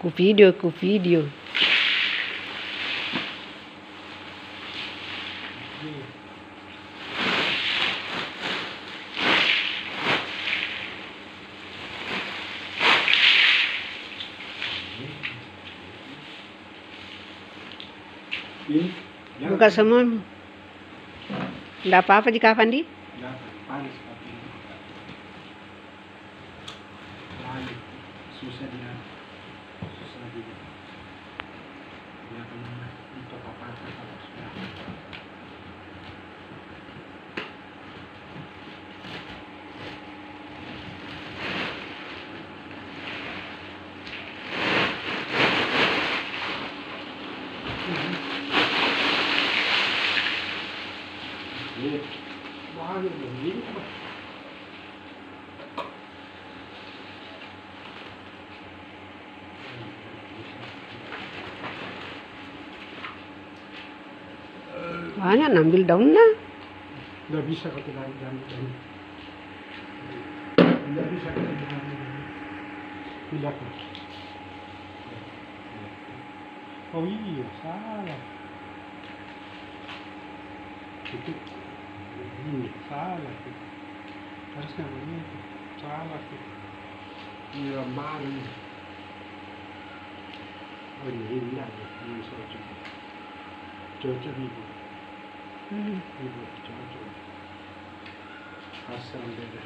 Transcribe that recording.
Ku video. Buka semua. Enggak apa-apa jika Fandi? Panas tapi lalu susah dia akan untuk apa-apa kalau sudah banyak begini. Banyak ambil daunnya. Nggak bisa kalau tidak daun. Nggak bisa kalau tidak daun. Lihat. Oh iya, salah. Itu ini salah tuh. Harusnya begitu. Salah tuh. Iya, baru. Oh ini aja. Ini cocok. Cocok ibu. Ibu cocok. Asal beda.